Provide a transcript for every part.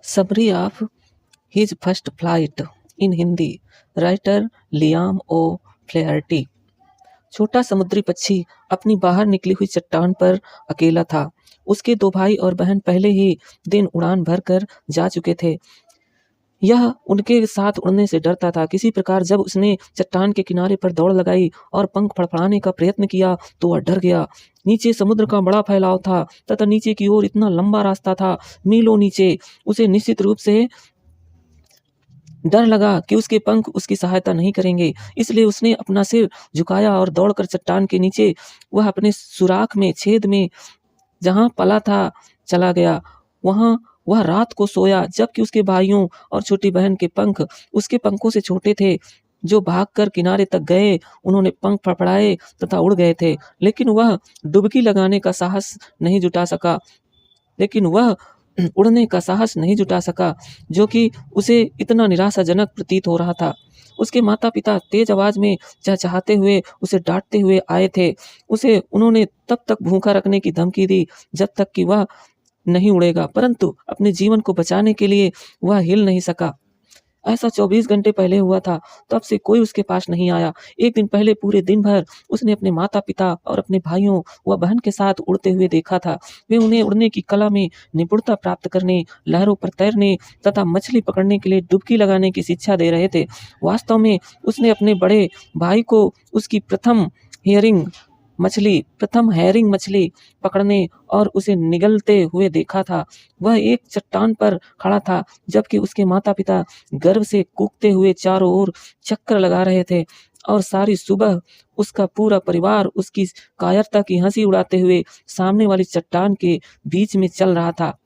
Summary of his first flight in Hindi. Writer Liam O Flaherty. छोटा समुद्री पक्षी अपनी बाहर निकली हुई चट्टान पर अकेला था। उसके दो भाई और बहन पहले ही दिन उड़ान भर कर जा चुके थे। यह उनके साथ उड़ने से डरता था। किसी प्रकार जब उसने चट्टान के किनारे पर दौड़ लगाई और पंख फड़फड़ाने का प्रयत्न किया तो वह डर गया। नीचे समुद्र का बड़ा फैलाव था तथा नीचे की ओर इतना लंबा रास्ता था, मीलों नीचे। उसे निश्चित रूप से डर लगा कि उसके पंख उसकी सहायता नहीं करेंगे, इसलिए उसने अपना सिर झुकाया और दौड़कर चट्टान के नीचे वह अपने सुराख में छेद में जहाँ पला था चला गया। वहाँ वह रात को सोया, जबकि उसके भाइयों और छोटी बहन के पंख उसके पंखों से छोटे थे, जो भागकर किनारे तक गए। उन्होंने पंख फड़फड़ाए तथा उड़ गए थे, लेकिन वह डुबकी लगाने का साहस नहीं जुटा सका। लेकिन वह उड़ने का साहस नहीं जुटा सका, जो कि उसे इतना निराशाजनक प्रतीत हो रहा था। उसके माता-पिता तेज आवाज में चहचहाते हुए उसे डांटते हुए आए थे। उन्होंने तब तक भूखा रखने की धमकी दी जब तक कि वह नहीं उड़ेगा, परंतु अपने जीवन को बचाने के लिए वह हिल नहीं सका। ऐसा 24 घंटे पहले हुआ था। तब से कोई उसके पास नहीं आया। एक दिन पहले पूरे दिन भर उसने अपने माता-पिता और अपने भाइयों व बहन के साथ उड़ते हुए देखा था। वे उन्हें उड़ने की कला में निपुणता प्राप्त करने, लहरों पर तैरने तथा मछली पकड़ने के लिए डुबकी लगाने की शिक्षा दे रहे थे। वास्तव में उसने अपने बड़े भाई को उसकी प्रथम हैरिंग मछली पकड़ने और उसे निगलते हुए देखा था। वह एक चट्टान पर खड़ा था, जबकि उसके माता-पिता गर्व से कूकते हुए चारों ओर चक्कर लगा रहे थे और सारी सुबह उसका पूरा परिवार उसकी कायरता की हंसी उड़ाते हुए सामने वाली चट्टान के बीच में चल रहा था।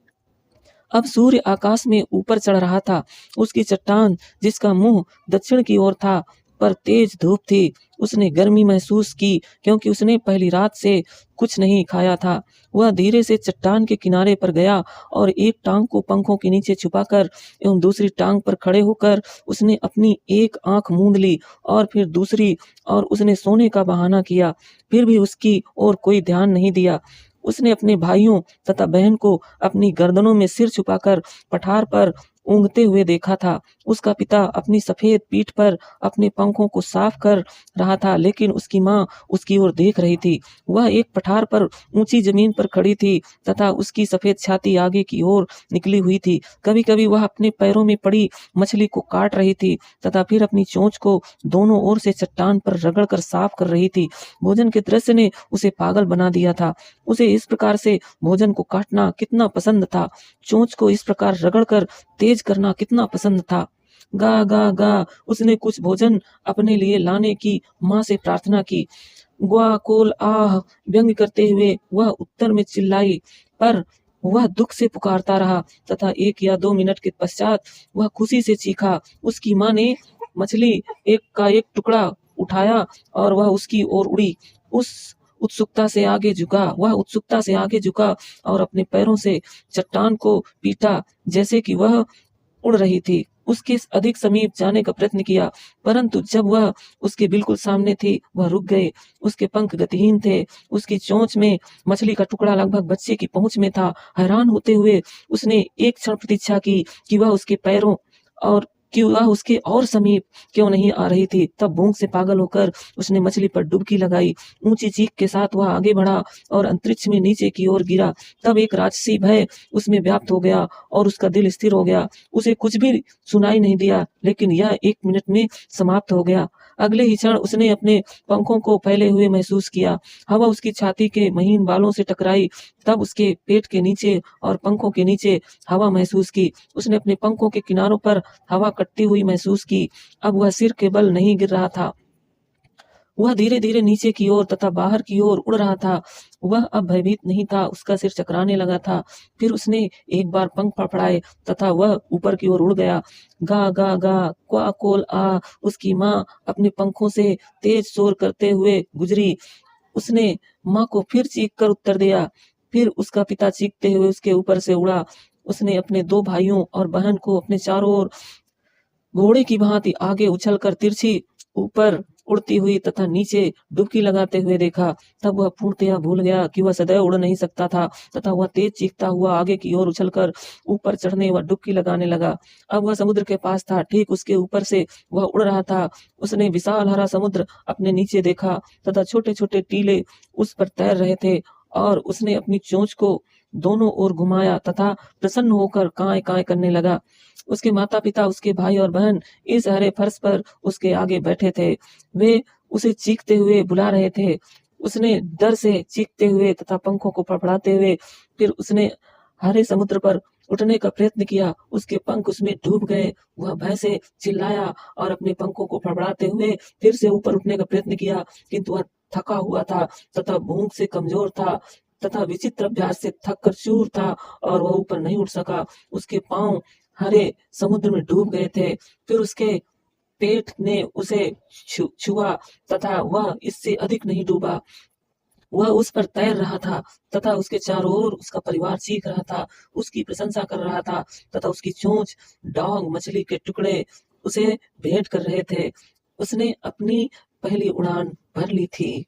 अब सूर्य आकाश में ऊपर चढ़ रहा था। उसकी चट्टान, जिसका मुंह दक्षिण की ओर था, पर तेज धूप थी। उसने गर्मी महसूस की क्योंकि उसने पहली रात से कुछ नहीं खाया था। वह धीरे से चट्टान के किनारे पर गया और एक टांग को पंखों के नीचे छुपाकर एवं दूसरी टांग पर खड़े होकर उसने अपनी एक आंख मूंद ली और फिर दूसरी, और उसने सोने का बहाना किया। फिर भी उसकी ओर कोई ध्यान नहीं दिया। उसने अपने भाइयों तथा बहन को अपनी गर्दनों में सिर छुपाकर पठार पर ऊँघते हुए देखा था। उसका पिता अपनी सफेद पीठ पर अपने पंखों को साफ कर रहा था, लेकिन उसकी माँ उसकी ओर देख रही थी। वह एक पठार पर ऊंची जमीन पर खड़ी थी तथा उसकी सफेद छाती आगे की ओर निकली हुई थी। कभी-कभी वह अपने पैरों में पड़ी मछली को काट रही थी तथा फिर अपनी चोंच को दोनों ओर से चट्टान पर रगड़कर साफ कर रही थी। भोजन के दृश्य ने उसे पागल बना दिया था। उसे इस प्रकार से भोजन को काटना कितना पसंद था। चोंच को इस प्रकार रगड़कर तेज करना कितना पसंद था। गा गा गा उसने कुछ भोजन अपने लिए लाने की माँ से प्रार्थना की। ग्वा कोल आह व्यंग करते हुए वह उत्तर में चिल्लाई, पर वह दुख से पुकारता रहा तथा 1 या 2 मिनट के पश्चात वह खुशी से चीखा। उसकी माँ ने मछली एक का एक टुकड़ा उठाया और वह उसकी ओर उड़ी। उत्सुकता से आगे झुका और अपने पैरों से चट्टान को पीटा, जैसे कि वह उड़ रही थी। उसके अधिक समीप जाने का प्रयत्न किया, परंतु जब वह उसके बिल्कुल सामने थी, वह रुक गए। उसके पंख गतिहीन थे। उसकी चोंच में मछली का टुकड़ा लगभग बच्चे की पहुंच में था। हैरान होते हुए उसने एक क्षण प्रतीक्षा की कि वह उसके और समीप क्यों नहीं आ रही थी। तब भूख से पागल होकर उसने मछली पर डुबकी लगाई। ऊंची चीख के साथ वह आगे बढ़ा और अंतरिक्ष में नीचे की ओर गिरा। तब एक राजसी भय उसमें व्याप्त हो गया और उसका दिल स्थिर हो गया। उसे कुछ भी सुनाई नहीं दिया, लेकिन यह 1 मिनट में समाप्त हो गया। अगले ही क्षण उसने अपने पंखों को फैले हुए महसूस किया। हवा उसकी छाती के महीन बालों से टकराई। तब उसके पेट के नीचे और पंखों के नीचे हवा महसूस की। उसने अपने पंखों के किनारों पर हवा कटती हुई महसूस की। अब वह सिर के बल नहीं गिर रहा था। वह धीरे-धीरे नीचे की ओर तथा बाहर की ओर उड़ रहा था। वह अब भयभीत नहीं था। उसका सिर चकराने लगा था। फिर उसने एक बार पंख फड़फड़ाए तथा वह ऊपर की ओर उड़ गया। गा गा गा, क्वा कोल आ उसकी माँ अपने पंखों से तेज शोर करते हुए गुजरी। उसने माँ को फिर चीख कर उत्तर दिया। फिर उसका पिता चीखते हुए उसके ऊपर से उड़ा। उसने अपने 2 भाइयों और बहन को अपने चारों ओर घोड़े की भांति आगे उछलकर तिरछी ऊपर उड़ती हुई तथा नीचे डुबकी लगाते हुए देखा, तब वह पूर्णतया भूल गया कि वह सदैव उड़ नहीं सकता था तथा वह तेज चीखता हुआ आगे की ओर उछलकर ऊपर चढ़ने व डुबकी लगाने लगा। अब वह समुद्र के पास था, ठीक उसके ऊपर से वह उड़ रहा था। उसने विशाल हरा समुद्र अपने नीचे देखा तथा छोटे-छोटे टीले उस पर तैर रहे थे और उसने अपनी चोंच को दोनों ओर घुमाया तथा प्रसन्न होकर काँय-काँय करने लगा। उसके माता-पिता, उसके भाई और बहन इस हरे फर्श पर उसके आगे बैठे थे। वे उसे चीखते हुए बुला रहे थे। उसने डर से चीखते हुए तथा पंखों को फड़फड़ाते हुए फिर उसने हरे समुद्र पर उठने का प्रयत्न किया। उसके पंख उसमें डूब गए। वह भय से चिल्लाया और अपने पंखों को फड़फड़ाते हुए फिर से ऊपर उठने का प्रयत्न किया, किंतु वह थका हुआ था तथा भूख से कमज़ोर था तथा विचित्र अभ्यास से थक कर चूर था और वह ऊपर नहीं उठ सका। उसके पाँव हरे समुद्र में डूब गए थे। फिर उसके पेट ने उसे छुआ तथा वह इससे अधिक नहीं डूबा। वह उस पर तैर रहा था तथा उसके चारों ओर उसका परिवार चीख रहा था, उसकी प्रशंसा कर रहा था तथा उसकी चोंच, डॉग मछली के टुकड़े उसे भेंट कर रहे थे। उसने अपनी पहली उड़ान भर ली थी।